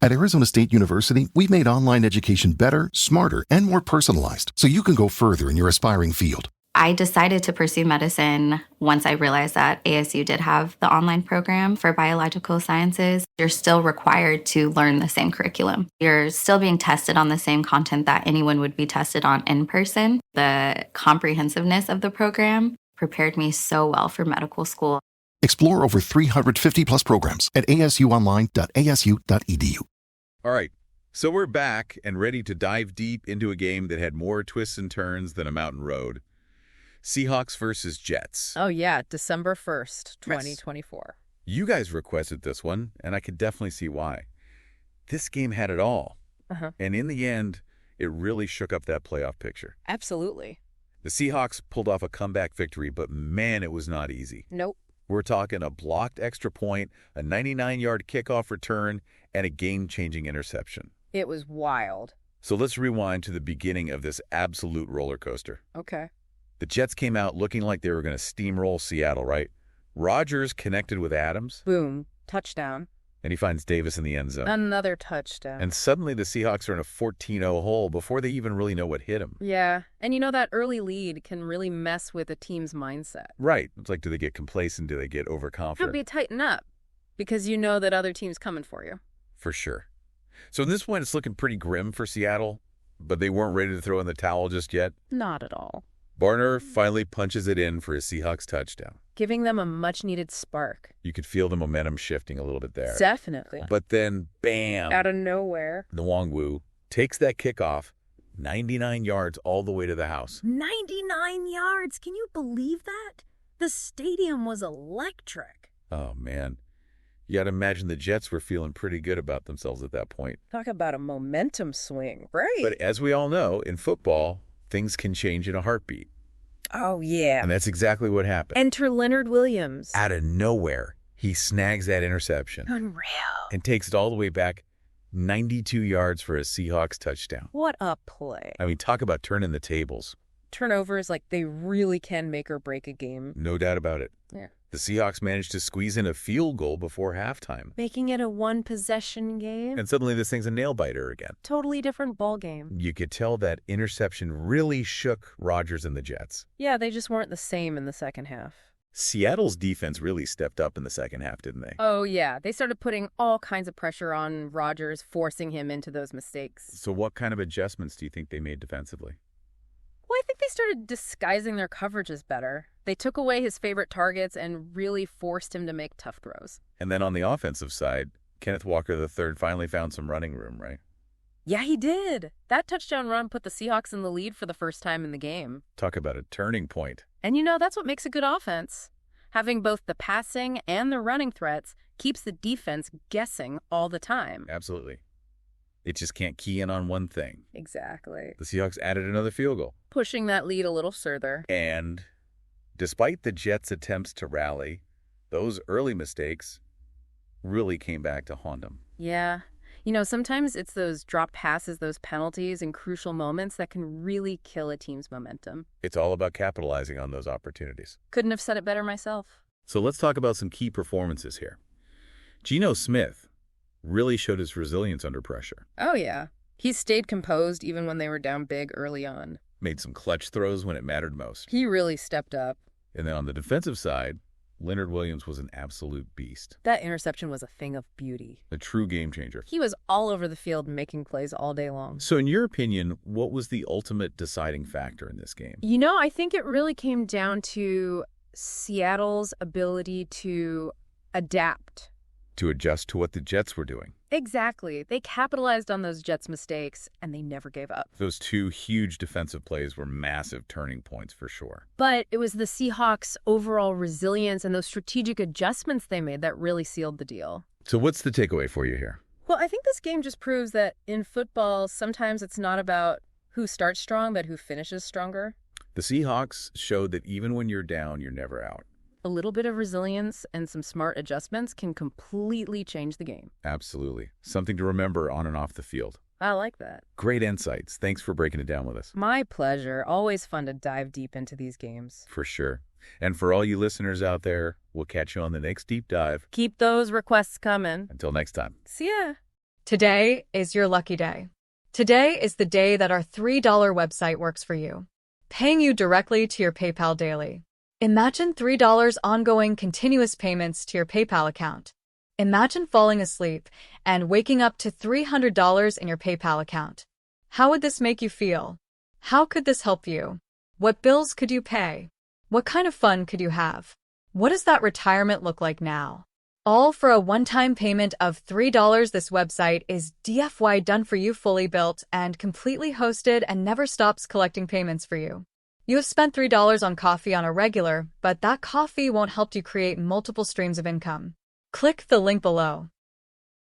At Arizona State University, we've made online education better, smarter, and more personalized so you can go further in your aspiring field. I decided to pursue medicine once I realized that ASU did have the online program for biological sciences. You're still required to learn the same curriculum. You're still being tested on the same content that anyone would be tested on in person. The comprehensiveness of the program prepared me so well for medical school. Explore over 350 plus programs at asuonline.asu.edu. All right, so we're back and ready to dive deep into a game that had more twists and turns than a mountain road. Seahawks versus Jets. Oh, yeah, December 1st, 2024. You guys requested this one, and I could definitely see why. This game had it all. And in the end, it really shook up that playoff picture. Absolutely. The Seahawks pulled off a comeback victory, but man, it was not easy. Nope. We're talking a blocked extra point, a 99-yard kickoff return, and a game-changing interception. It was wild. So let's rewind to the beginning of this absolute roller coaster. Okay. The Jets came out looking like they were going to steamroll Seattle, right? Rodgers connected with Adams. Boom. Touchdown. And he finds Davis in the end zone. Another touchdown. And suddenly the Seahawks are in a 14-0 hole before they even really know what hit them. Yeah. And you know that early lead can really mess with a team's mindset. Right. It's like, do they get complacent? Do they get overconfident? Could be tighten up because you know that other team's coming for you. For sure. So at this point, it's looking pretty grim for Seattle, but they weren't ready to throw in the towel just yet. Not at all. Barner finally punches it in for a Seahawks touchdown, giving them a much-needed spark. You could feel the momentum shifting a little bit there. Definitely. But then, bam! Out of nowhere. Nwangwu takes that kickoff 99 yards all the way to the house. 99 yards! Can you believe that? The stadium was electric. Oh, man. You got to imagine the Jets were feeling pretty good about themselves at that point. Talk about a momentum swing, right? But as we all know, in football, things can change in a heartbeat. Oh, yeah. And that's exactly what happened. Enter Leonard Williams. Out of nowhere, he snags that interception. Unreal. And takes it all the way back 92 yards for a Seahawks touchdown. What a play. I mean, talk about turning the tables. Turnovers, like, they really can make or break a game. No doubt about it. Yeah. The Seahawks managed to squeeze in a field goal before halftime. Making it a one-possession game. And suddenly this thing's a nail-biter again. Totally different ball game. You could tell that interception really shook Rodgers and the Jets. Yeah, they just weren't the same in the second half. Seattle's defense really stepped up in the second half, didn't they? Oh, yeah. They started putting all kinds of pressure on Rodgers, forcing him into those mistakes. So what kind of adjustments do you think they made defensively? Well, I think they started disguising their coverages better. They took away his favorite targets and really forced him to make tough throws. And then on the offensive side, Kenneth Walker III finally found some running room, right? Yeah, he did. That touchdown run put the Seahawks in the lead for the first time in the game. Talk about a turning point. And you know, that's what makes a good offense. Having both the passing and the running threats keeps the defense guessing all the time. Absolutely. It just can't key in on one thing. Exactly. The Seahawks added another field goal. Pushing that lead a little further. And despite the Jets' attempts to rally, those early mistakes really came back to haunt them. Yeah. You know, sometimes it's those drop passes, those penalties, and crucial moments that can really kill a team's momentum. It's all about capitalizing on those opportunities. Couldn't have said it better myself. So let's talk about some key performances here. Geno Smith really showed his resilience under pressure. Oh, yeah. He stayed composed even when they were down big early on. Made some clutch throws when it mattered most. He really stepped up. And then on the defensive side, Leonard Williams was an absolute beast. That interception was a thing of beauty. A true game changer. He was all over the field making plays all day long. So in your opinion, what was the ultimate deciding factor in this game? You know, I think it really came down to Seattle's ability to adapt. To adjust to what the Jets were doing. Exactly. They capitalized on those Jets' mistakes, and they never gave up. Those two huge defensive plays were massive turning points for sure. But it was the Seahawks' overall resilience and those strategic adjustments they made that really sealed the deal. So what's the takeaway for you here? Well, I think this game just proves that in football, sometimes it's not about who starts strong, but who finishes stronger. The Seahawks showed that even when you're down, you're never out. A little bit of resilience and some smart adjustments can completely change the game. Absolutely. Something to remember on and off the field. I like that. Great insights. Thanks for breaking it down with us. My pleasure. Always fun to dive deep into these games. For sure. And for all you listeners out there, we'll catch you on the next deep dive. Keep those requests coming. Until next time. See ya. Today is your lucky day. Today is the day that our $3 website works for you, paying you directly to your PayPal daily. Imagine $3 ongoing continuous payments to your PayPal account. Imagine falling asleep and waking up to $300 in your PayPal account. How would this make you feel? How could this help you? What bills could you pay? What kind of fun could you have? What does that retirement look like now? All for a one-time payment of $3. This website is DFY done for you, fully built and completely hosted, and never stops collecting payments for you. You have spent $3 on coffee on a regular, but that coffee won't help you create multiple streams of income. Click the link below.